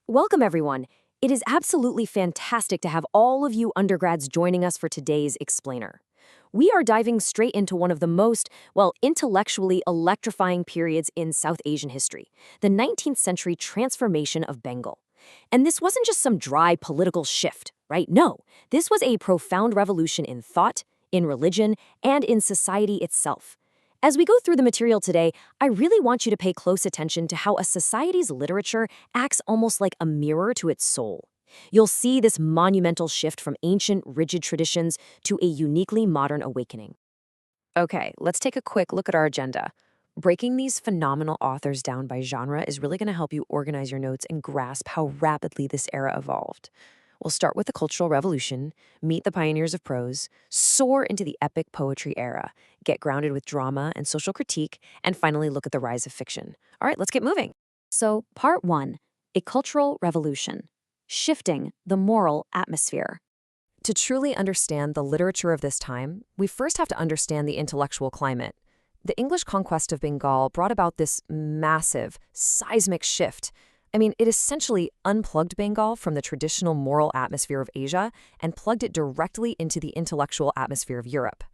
Welcome, everyone. It is absolutely fantastic to have all of you undergrads joining us for today's Explainer. We are diving straight into one of the most, intellectually electrifying periods in South Asian history, the 19th century transformation of Bengal. And this wasn't just some dry political shift, right? No, this was a profound revolution in thought, in religion, and in society itself. As we go through the material today, I really want you to pay close attention to how a society's literature acts almost like a mirror to its soul. You'll see this monumental shift from ancient, rigid traditions to a uniquely modern awakening. Okay, let's take a quick look at our agenda. Breaking these phenomenal authors down by genre is really going to help you organize your notes and grasp how rapidly this era evolved. We'll start with the Cultural Revolution, meet the pioneers of prose, soar into the epic poetry era, get grounded with drama and social critique, and finally look at the rise of fiction. All right, let's get moving. So, Part 1, A Cultural Revolution, Shifting the Moral Atmosphere. To truly understand the literature of this time, we first have to understand the intellectual climate. The English conquest of Bengal brought about this massive, seismic shift. It essentially unplugged Bengal from the traditional moral atmosphere of Asia and plugged it directly into the intellectual atmosphere of Europe.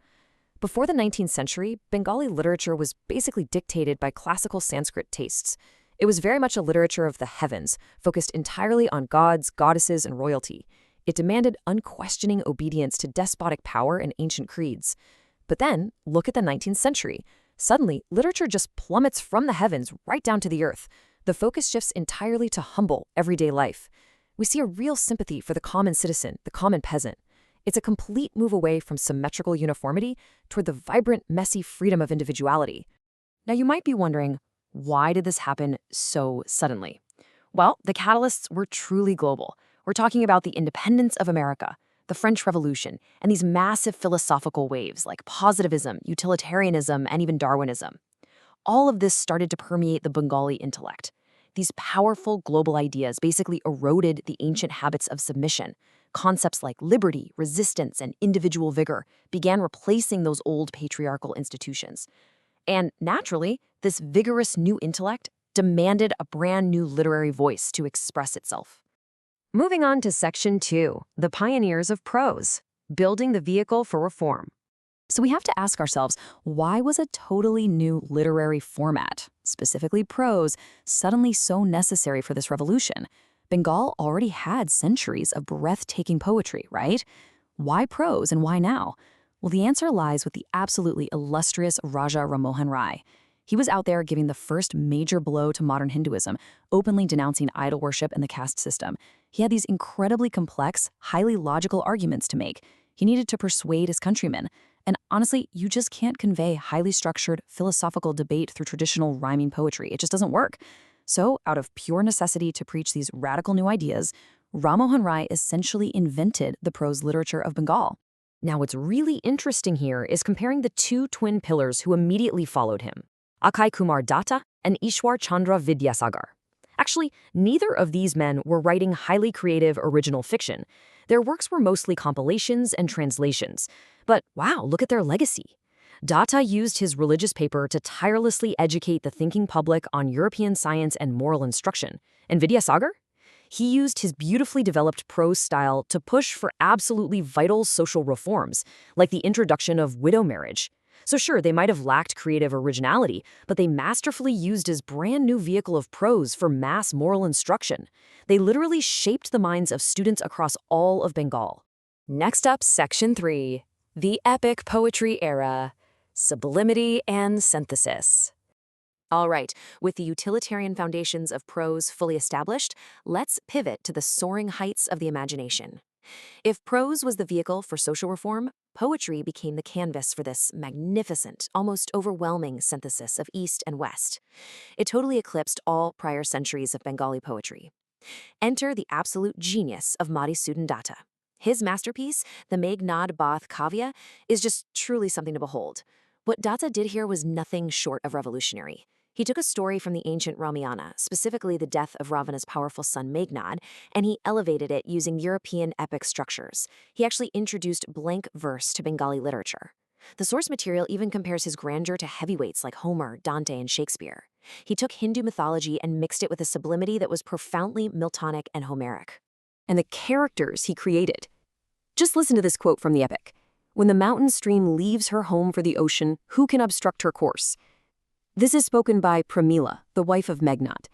Before the 19th century, Bengali literature was basically dictated by classical Sanskrit tastes. It was very much a literature of the heavens, focused entirely on gods, goddesses, and royalty. It demanded unquestioning obedience to despotic power and ancient creeds. But then, look at the 19th century. Suddenly, literature just plummets from the heavens right down to the earth. The focus shifts entirely to humble, everyday life. We see a real sympathy for the common citizen, the common peasant. It's a complete move away from symmetrical uniformity toward the vibrant, messy freedom of individuality. Now, you might be wondering, why did this happen so suddenly? Well, the catalysts were truly global. We're talking about the independence of America, the French Revolution, and these massive philosophical waves like positivism, utilitarianism, and even Darwinism. All of this started to permeate the Bengali intellect. These powerful global ideas basically eroded the ancient habits of submission. Concepts like liberty, resistance, and individual vigor began replacing those old patriarchal institutions. And naturally, this vigorous new intellect demanded a brand new literary voice to express itself. Moving on to Section 2, the pioneers of prose, building the vehicle for reform. So we have to ask ourselves, why was a totally new literary format, specifically prose, suddenly so necessary for this revolution? Bengal already had centuries of breathtaking poetry, right? Why prose and why now? Well, the answer lies with the absolutely illustrious Raja Ramohan Rai. He was out there giving the first major blow to modern Hinduism, openly denouncing idol worship and the caste system. He had these incredibly complex, highly logical arguments to make. He needed to persuade his countrymen. And honestly, you just can't convey highly structured philosophical debate through traditional rhyming poetry. It just doesn't work. So, out of pure necessity to preach these radical new ideas, Ramohan Rai essentially invented the prose literature of Bengal. Now, what's really interesting here is comparing the two twin pillars who immediately followed him, Akshay Kumar Datta and Ishwar Chandra Vidyasagar. Actually, neither of these men were writing highly creative original fiction. Their works were mostly compilations and translations. But wow, look at their legacy. Datta used his religious paper to tirelessly educate the thinking public on European science and moral instruction. And Vidyasagar? He used his beautifully developed prose style to push for absolutely vital social reforms, like the introduction of widow marriage. So sure, they might have lacked creative originality, but they masterfully used his brand new vehicle of prose for mass moral instruction. They literally shaped the minds of students across all of Bengal. Next up, Section 3, the epic poetry era, sublimity and synthesis. All right, with the utilitarian foundations of prose fully established, let's pivot to the soaring heights of the imagination. If prose was the vehicle for social reform, poetry became the canvas for this magnificent, almost overwhelming synthesis of East and West. It totally eclipsed all prior centuries of Bengali poetry. Enter the absolute genius of Madhusudan Datta. His masterpiece, the Meghnad Bath Kavya, is just truly something to behold. What Datta did here was nothing short of revolutionary. He took a story from the ancient Ramayana, specifically the death of Ravana's powerful son Meghnad, and he elevated it using European epic structures. He actually introduced blank verse to Bengali literature. The source material even compares his grandeur to heavyweights like Homer, Dante, and Shakespeare. He took Hindu mythology and mixed it with a sublimity that was profoundly Miltonic and Homeric. And the characters he created. Just listen to this quote from the epic. "When the mountain stream leaves her home for the ocean, who can obstruct her course?" This is spoken by Pramila, the wife of Meghnad.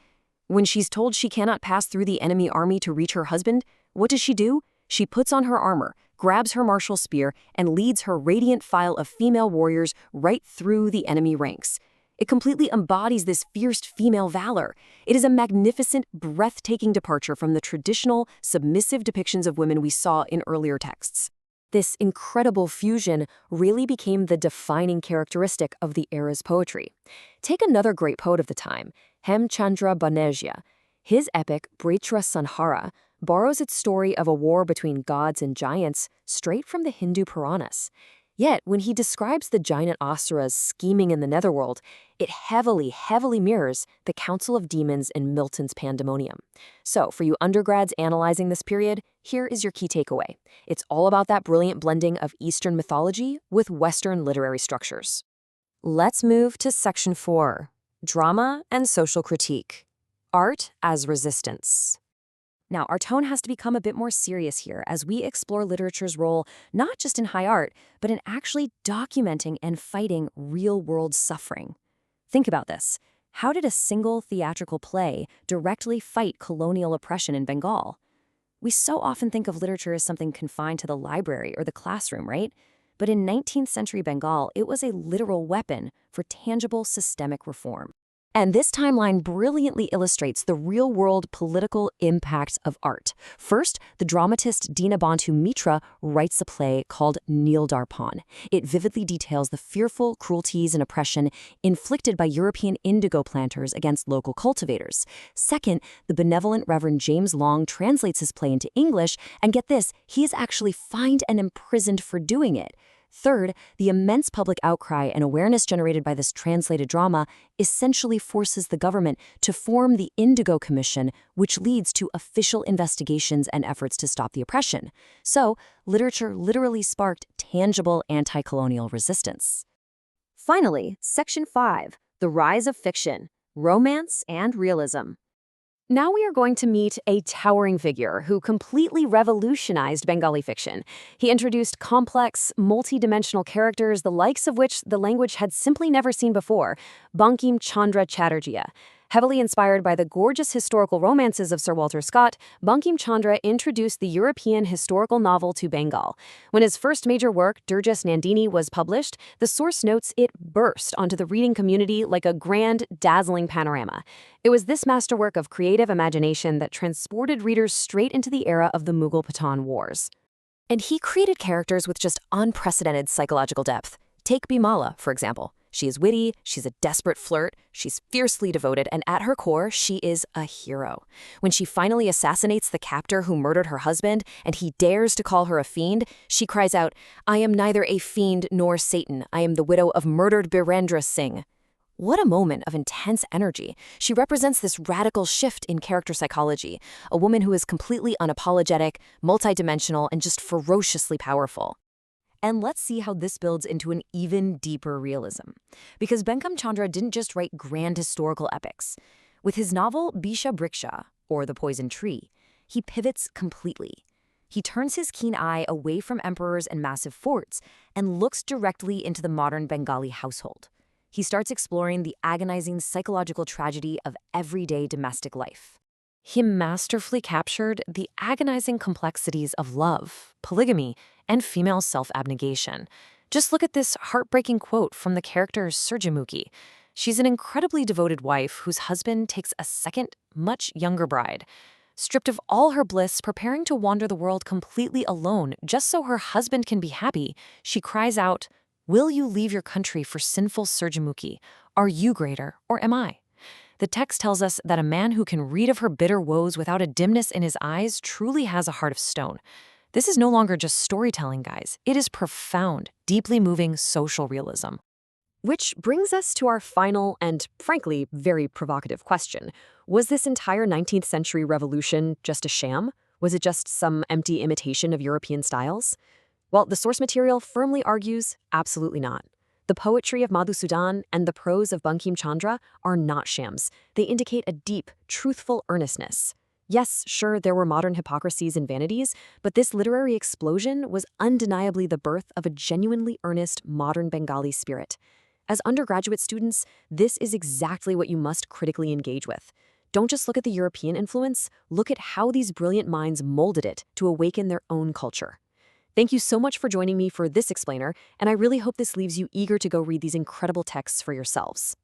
When she's told she cannot pass through the enemy army to reach her husband, what does she do? She puts on her armor, grabs her martial spear, and leads her radiant file of female warriors right through the enemy ranks. It completely embodies this fierce female valor. It is a magnificent, breathtaking departure from the traditional, submissive depictions of women we saw in earlier texts. This incredible fusion really became the defining characteristic of the era's poetry. Take another great poet of the time, Hemchandra Banerjee. His epic, Britra Sanhara, borrows its story of a war between gods and giants straight from the Hindu Puranas. Yet, when he describes the giant asuras scheming in the netherworld, it heavily mirrors the Council of Demons in Milton's Pandemonium. So, for you undergrads analyzing this period, here is your key takeaway. It's all about that brilliant blending of Eastern mythology with Western literary structures. Let's move to Section 4, Drama and Social Critique. Art as Resistance. Now, our tone has to become a bit more serious here as we explore literature's role not just in high art, but in actually documenting and fighting real-world suffering. Think about this. How did a single theatrical play directly fight colonial oppression in Bengal? We so often think of literature as something confined to the library or the classroom, right? But in 19th century Bengal, it was a literal weapon for tangible systemic reform. And this timeline brilliantly illustrates the real-world political impact of art. First, the dramatist Dinabantu Mitra writes a play called Neel Darpan. It vividly details the fearful cruelties and oppression inflicted by European indigo planters against local cultivators. Second, the benevolent Reverend James Long translates his play into English, and get this, he is actually fined and imprisoned for doing it. Third, the immense public outcry and awareness generated by this translated drama essentially forces the government to form the Indigo Commission, which leads to official investigations and efforts to stop the oppression. So, literature literally sparked tangible anti-colonial resistance. Finally, Section 5, The Rise of Fiction, Romance and Realism. Now we are going to meet a towering figure who completely revolutionized Bengali fiction. He introduced complex, multi-dimensional characters, the likes of which the language had simply never seen before, Bankim Chandra Chatterjee. Heavily inspired by the gorgeous historical romances of Sir Walter Scott, Bankim Chandra introduced the European historical novel to Bengal. When his first major work, Durjas Nandini, was published, the source notes it burst onto the reading community like a grand, dazzling panorama. It was this masterwork of creative imagination that transported readers straight into the era of the Mughal-Pathan Wars. And he created characters with just unprecedented psychological depth. Take Bimala, for example. She is witty, she's a desperate flirt, she's fiercely devoted, and at her core, she is a hero. When she finally assassinates the captor who murdered her husband, and he dares to call her a fiend, she cries out, "I am neither a fiend nor Satan. I am the widow of murdered Birendra Singh." What a moment of intense energy. She represents this radical shift in character psychology, a woman who is completely unapologetic, multidimensional, and just ferociously powerful. And let's see how this builds into an even deeper realism. Because Bankim Chandra didn't just write grand historical epics. With his novel Bisha Briksha, or The Poison Tree, he pivots completely. He turns his keen eye away from emperors and massive forts and looks directly into the modern Bengali household. He starts exploring the agonizing psychological tragedy of everyday domestic life. He masterfully captured the agonizing complexities of love, polygamy, and female self-abnegation. Just look at this heartbreaking quote from the character Surjamukhi. She's an incredibly devoted wife whose husband takes a second, much younger bride. Stripped of all her bliss, preparing to wander the world completely alone just so her husband can be happy, she cries out, "Will you leave your country for sinful Surjamukhi? Are you greater, or am I?" The text tells us that a man who can read of her bitter woes without a dimness in his eyes truly has a heart of stone. This is no longer just storytelling, guys. It is profound, deeply moving social realism. Which brings us to our final and, frankly, very provocative question. Was this entire 19th century revolution just a sham? Was it just some empty imitation of European styles? Well, the source material firmly argues absolutely not. The poetry of Madhusudan and the prose of Bankim Chandra are not shams. They indicate a deep, truthful earnestness. Yes, sure, there were modern hypocrisies and vanities, but this literary explosion was undeniably the birth of a genuinely earnest modern Bengali spirit. As undergraduate students, this is exactly what you must critically engage with. Don't just look at the European influence, look at how these brilliant minds molded it to awaken their own culture. Thank you so much for joining me for this explainer, and I really hope this leaves you eager to go read these incredible texts for yourselves.